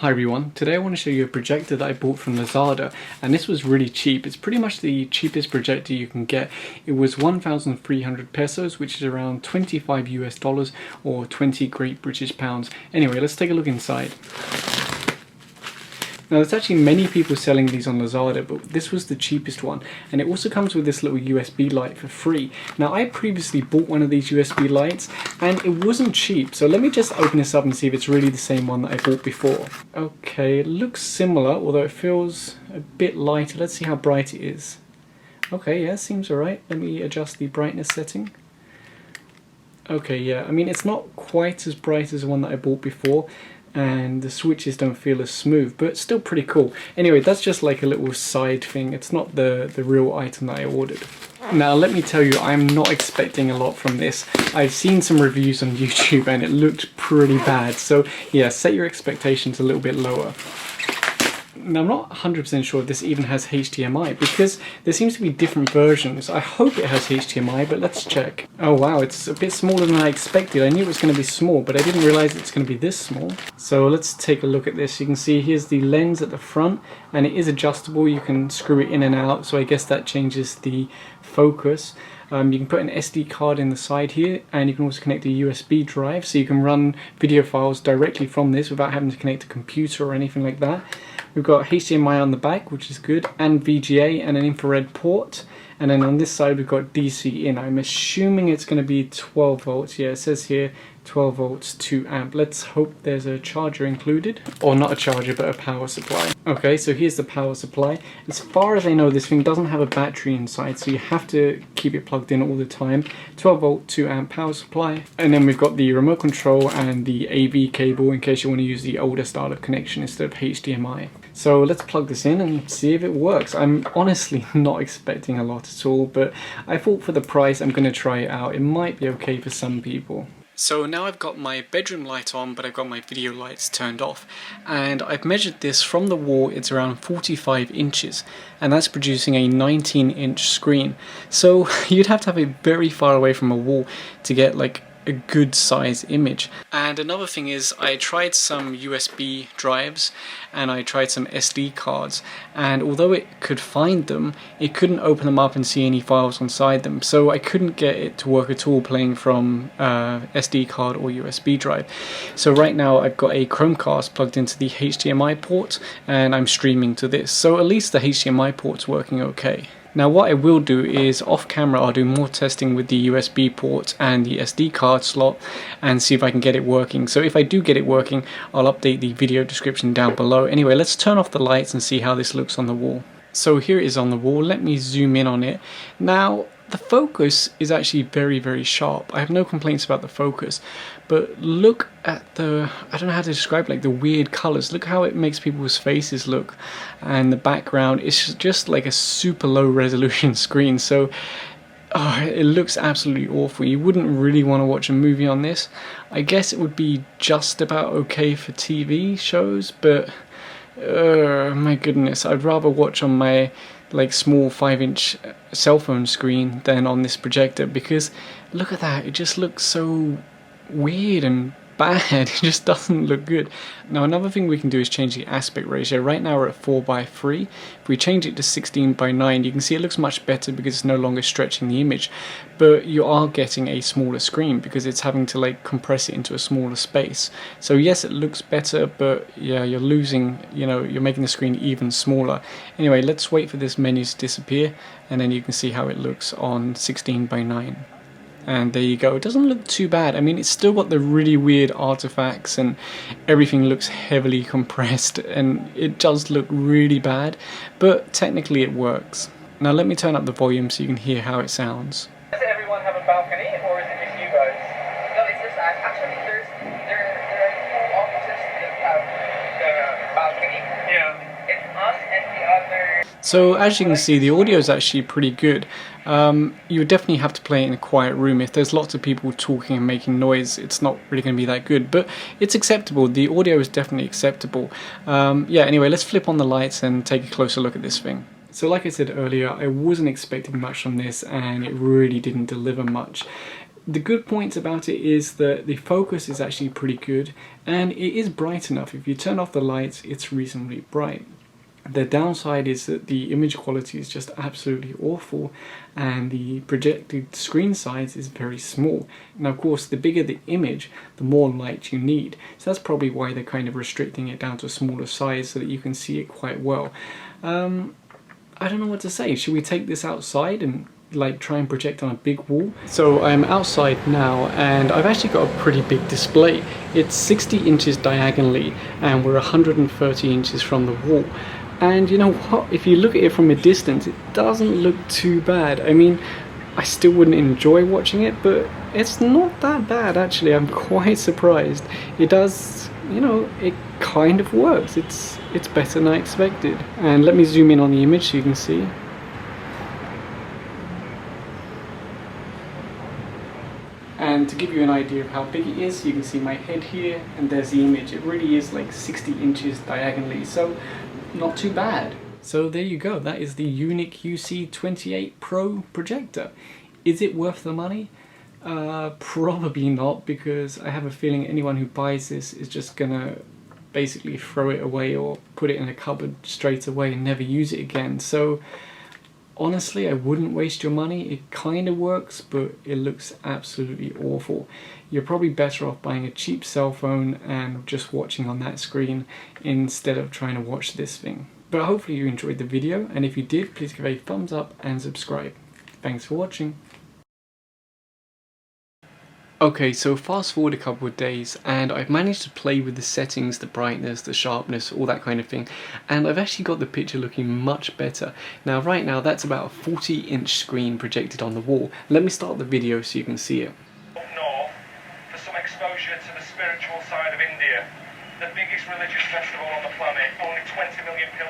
Hi everyone, today I want to show you a projector that I bought from Lazada, and this was really cheap. It's pretty much the cheapest projector you can get. It was 1,300 pesos, which is around 25 US dollars or 20 Great British pounds. Anyway, let's take a look inside. Now there's actually many people selling these on Lazada, but this was the cheapest one, and it also comes with this little USB light for free. Now I previously bought one of these USB lights and it wasn't cheap, so let me just open this up and see if it's really the same one that I bought before. Okay, it looks similar, although it feels a bit lighter. Let's see how bright it is. Okay, yeah, seems alright. Let me adjust the brightness setting. Okay, yeah, I mean it's not quite as bright as the one that I bought before, and the switches don't feel as smooth, but still pretty cool. Anyway, that's just like a little side thing. It's not the real item that I ordered. Now let me tell you, I'm not expecting a lot from this. I've seen some reviews on YouTube and it looked pretty bad, so yeah, set your expectations a little bit lower. Now I'm not 100% sure if this even has HDMI, because there seems to be different versions. I hope it has HDMI, but let's check. Oh wow, it's a bit smaller than I expected. I knew it was going to be small, but I didn't realize it's going to be this small. So let's take a look at this. You can see here's the lens at the front, and it is adjustable. You can screw it in and out, so I guess that changes the focus. You can put an SD card in the side here, and you can also connect a USB drive, so you can run video files directly from this without having to connect a computer or anything like that. We've got HDMI on the back, which is good, and VGA and an infrared port. And then on this side we've got DC in. I'm assuming it's going to be 12 volts. Yeah, it says here 12 volts 2 amp. Let's hope there's a charger included. Or not a charger, but a power supply. Okay, so here's the power supply. As far as I know, this thing doesn't have a battery inside, so you have to keep it plugged in all the time. 12 volt 2 amp power supply. And then we've got the remote control and the AV cable in case you want to use the older style of connection instead of HDMI. So let's plug this in and see if it works. I'm honestly not expecting a lot at all, but I thought for the price I'm going to try it out. It might be okay for some people. So now I've got my bedroom light on, but I've got my video lights turned off, and I've measured this from the wall. It's around 45 inches, and that's producing a 19-inch screen. So you'd have to have it very far away from a wall to get like a good size image. And another thing is, I tried some USB drives and I tried some SD cards, and although it could find them, it couldn't open them up and see any files inside them, so I couldn't get it to work at all playing from SD card or USB drive. So right now I've got a Chromecast plugged into the HDMI port and I'm streaming to this, so at least the HDMI port's working okay. Now what I will do is, off camera, I'll do more testing with the USB port and the SD card slot and see if I can get it working. So if I do get it working, I'll update the video description down below. Anyway, let's turn off the lights and see how this looks on the wall. So here it is on the wall. Let me zoom in on it. Now the focus is actually very sharp. I have no complaints about the focus, but look at the, I don't know how to describe, like the weird colors. Look how it makes people's faces look, and the background is just like a super low resolution screen. So it looks absolutely awful. You wouldn't really want to watch a movie on this. I guess it would be just about okay for TV shows, but my goodness, I'd rather watch on my like small 5-inch cell phone screen than on this projector, because look at that, it just looks so weird and bad. It just doesn't look good. Now another thing we can do is change the aspect ratio. Right now we're at 4:3. If we change it to 16:9, you can see it looks much better because it's no longer stretching the image, but you are getting a smaller screen because it's having to like compress it into a smaller space. So yes, it looks better, but yeah, you're losing, you're making the screen even smaller. Anyway, let's wait for this menu to disappear, and then you can see how it looks on 16:9. And there you go. It doesn't look too bad. I mean, it's still got the really weird artifacts and everything looks heavily compressed, and it does look really bad, but technically it works. Now let me turn up the volume so you can hear how it sounds. Does everyone have a balcony, or is it just you guys? No, it's just actually there are two offices that have the balcony. Yeah. It's us and the other. So as you can see, the audio is actually pretty good. You would definitely have to play it in a quiet room. If there's lots of people talking and making noise, it's not really going to be that good, but it's acceptable. The audio is definitely acceptable. Yeah, anyway, let's flip on the lights and take a closer look at this thing. So like I said earlier, I wasn't expecting much from this, and it really didn't deliver much. The good points about it is that the focus is actually pretty good, and it is bright enough. If you turn off the lights, it's reasonably bright. The downside is that the image quality is just absolutely awful, and the projected screen size is very small. Now of course, the bigger the image, the more light you need, so that's probably why they're kind of restricting it down to a smaller size so that you can see it quite well. I don't know what to say. Should we take this outside and like try and project on a big wall? So I'm outside now, and I've actually got a pretty big display. It's 60 inches diagonally, and we're 130 inches from the wall. And you know what, if you look at it from a distance, it doesn't look too bad. I mean, I still wouldn't enjoy watching it, but it's not that bad actually. I'm quite surprised. It does, you know, it kind of works. It's better than I expected. And let me zoom in on the image so you can see. And to give you an idea of how big it is, you can see my head here, and there's the image. It really is like 60 inches diagonally, so not too bad. So there you go, that is the Unic UC28 Pro projector. Is it worth the money? Probably not, because I have a feeling anyone who buys this is just gonna basically throw it away or put it in a cupboard straight away and never use it again. So honestly, I wouldn't waste your money. It kind of works, but it looks absolutely awful. You're probably better off buying a cheap cell phone and just watching on that screen instead of trying to watch this thing. But hopefully you enjoyed the video, and if you did, please give a thumbs up and subscribe. Thanks for watching. Okay, so fast forward a couple of days, and I've managed to play with the settings, the brightness, the sharpness, all that kind of thing, and I've actually got the picture looking much better. Now right now that's about a 40-inch screen projected on the wall. Let me start the video so you can see it. Up north for some exposure to the spiritual side of India, the biggest religious festival on the planet, only 20 million people.